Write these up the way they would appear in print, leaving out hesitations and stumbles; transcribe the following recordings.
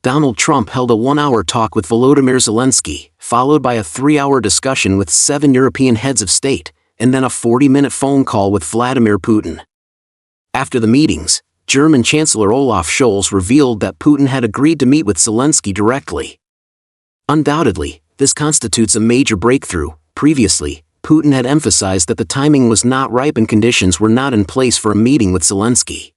Donald Trump held a 1-hour talk with Volodymyr Zelensky, followed by a 3-hour discussion with 7 European heads of state, and then a 40-minute phone call with Vladimir Putin. After the meetings, German Chancellor Olaf Scholz revealed that Putin had agreed to meet with Zelensky directly. Undoubtedly, this constitutes a major breakthrough. Previously, Putin had emphasized that the timing was not ripe and conditions were not in place for a meeting with Zelensky.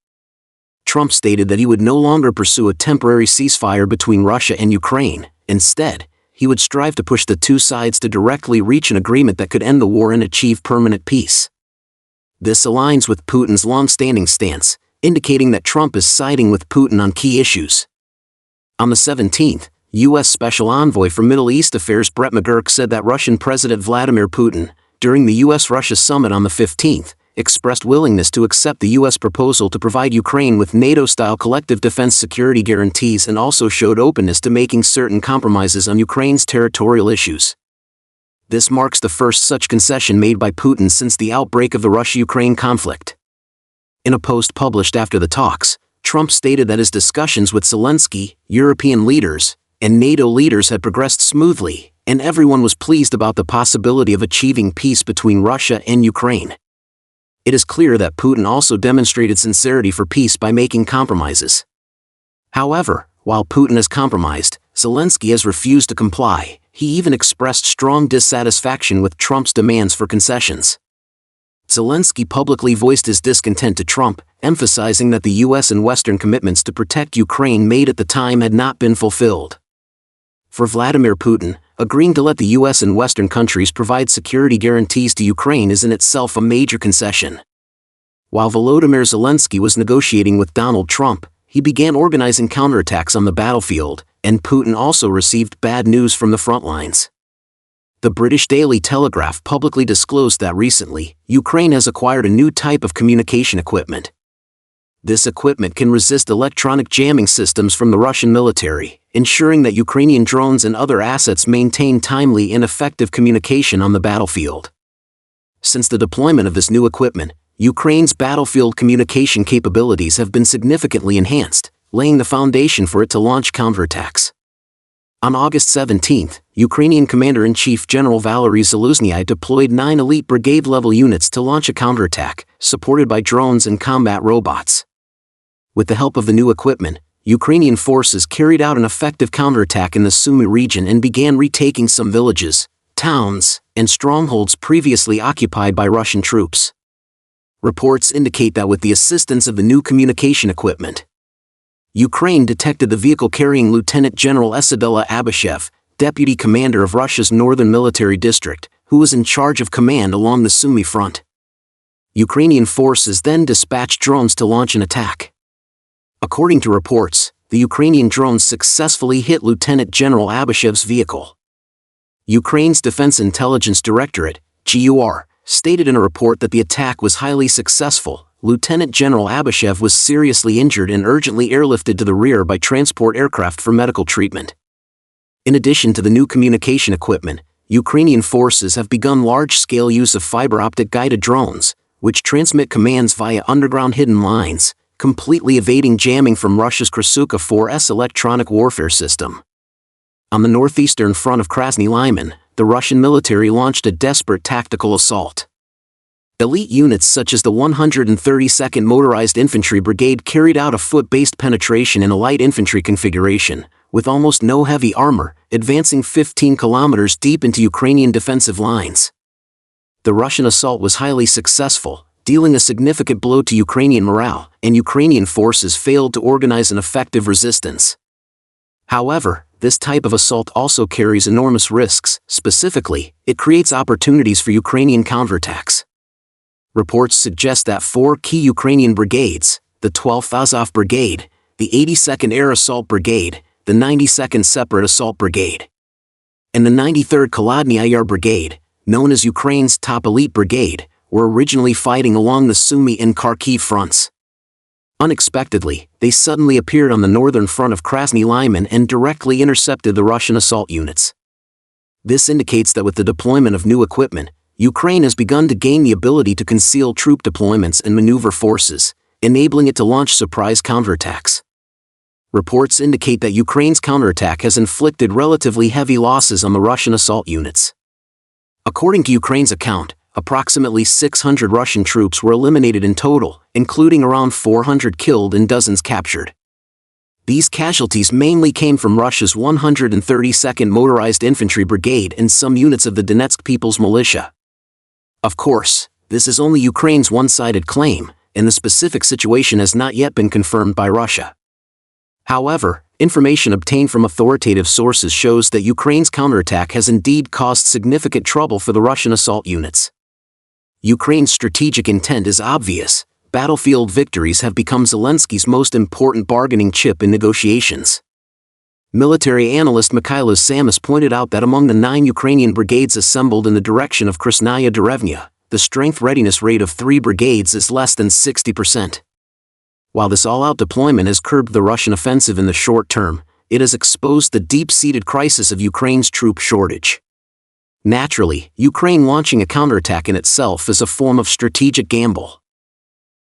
Trump stated that he would no longer pursue a temporary ceasefire between Russia and Ukraine. Instead, he would strive to push the two sides to directly reach an agreement that could end the war and achieve permanent peace. This aligns with Putin's long-standing stance, indicating that Trump is siding with Putin on key issues. On the 17th, U.S. Special Envoy for Middle East Affairs Brett McGurk said that Russian President Vladimir Putin, during the U.S.-Russia summit on the 15th, expressed willingness to accept the U.S. proposal to provide Ukraine with NATO-style collective defense security guarantees and also showed openness to making certain compromises on Ukraine's territorial issues. This marks the first such concession made by Putin since the outbreak of the Russia-Ukraine conflict. In a post published after the talks, Trump stated that his discussions with Zelensky, European leaders, and NATO leaders had progressed smoothly, and everyone was pleased about the possibility of achieving peace between Russia and Ukraine. It is clear that Putin also demonstrated sincerity for peace by making compromises. However, while Putin has compromised, Zelensky has refused to comply. He even expressed strong dissatisfaction with Trump's demands for concessions. Zelensky publicly voiced his discontent to Trump, emphasizing that the U.S. and Western commitments to protect Ukraine made at the time had not been fulfilled. For Vladimir Putin, agreeing to let the U.S. and Western countries provide security guarantees to Ukraine is in itself a major concession. While Volodymyr Zelensky was negotiating with Donald Trump, he began organizing counterattacks on the battlefield, and Putin also received bad news from the front lines. The British Daily Telegraph publicly disclosed that recently, Ukraine has acquired a new type of communication equipment. This equipment can resist electronic jamming systems from the Russian military, ensuring that Ukrainian drones and other assets maintain timely and effective communication on the battlefield. Since the deployment of this new equipment, Ukraine's battlefield communication capabilities have been significantly enhanced, laying the foundation for it to launch counterattacks. On August 17, Ukrainian Commander-in-Chief General Valery Zaluzhnyi deployed 9 elite brigade-level units to launch a counterattack, supported by drones and combat robots. With the help of the new equipment, Ukrainian forces carried out an effective counterattack in the Sumy region and began retaking some villages, towns, and strongholds previously occupied by Russian troops. Reports indicate that with the assistance of the new communication equipment, Ukraine detected the vehicle carrying Lieutenant General Esadullah Abashev, deputy commander of Russia's northern military district, who was in charge of command along the Sumy front. Ukrainian forces then dispatched drones to launch an attack. According to reports, the Ukrainian drones successfully hit Lieutenant General Abashev's vehicle. Ukraine's Defense Intelligence Directorate, GUR, stated in a report that the attack was highly successful. Lieutenant General Abashev was seriously injured and urgently airlifted to the rear by transport aircraft for medical treatment. In addition to the new communication equipment, Ukrainian forces have begun large-scale use of fiber-optic guided drones, which transmit commands via underground hidden lines, completely evading jamming from Russia's Krasuka 4S electronic warfare system. On the northeastern front of Krasny Lyman, the Russian military launched a desperate tactical assault. Elite units such as the 132nd Motorized Infantry Brigade carried out a foot-based penetration in a light infantry configuration, with almost no heavy armor, advancing 15 kilometers deep into Ukrainian defensive lines. The Russian assault was highly successful, dealing a significant blow to Ukrainian morale, and Ukrainian forces failed to organize an effective resistance. However, this type of assault also carries enormous risks. Specifically, it creates opportunities for Ukrainian counterattacks. Reports suggest that 4 key Ukrainian brigades, the 12th Azov Brigade, the 82nd Air Assault Brigade, the 92nd Separate Assault Brigade, and the 93rd Kholodny Yar Brigade, known as Ukraine's top elite brigade, were originally fighting along the Sumy and Kharkiv fronts. Unexpectedly, they suddenly appeared on the northern front of Krasny Lyman and directly intercepted the Russian assault units. This indicates that with the deployment of new equipment, Ukraine has begun to gain the ability to conceal troop deployments and maneuver forces, enabling it to launch surprise counterattacks. Reports indicate that Ukraine's counterattack has inflicted relatively heavy losses on the Russian assault units. According to Ukraine's account, approximately 600 Russian troops were eliminated in total, including around 400 killed and dozens captured. These casualties mainly came from Russia's 132nd Motorized Infantry Brigade and some units of the Donetsk People's Militia. Of course, this is only Ukraine's one-sided claim, and the specific situation has not yet been confirmed by Russia. However, information obtained from authoritative sources shows that Ukraine's counterattack has indeed caused significant trouble for the Russian assault units. Ukraine's strategic intent is obvious. Battlefield victories have become Zelensky's most important bargaining chip in negotiations. Military analyst Mikhailo Samas pointed out that among the 9 Ukrainian brigades assembled in the direction of Krasnaya Derevnya, the strength readiness rate of 3 brigades is less than 60%. While this all-out deployment has curbed the Russian offensive in the short term, it has exposed the deep-seated crisis of Ukraine's troop shortage. Naturally, Ukraine launching a counterattack in itself is a form of strategic gamble.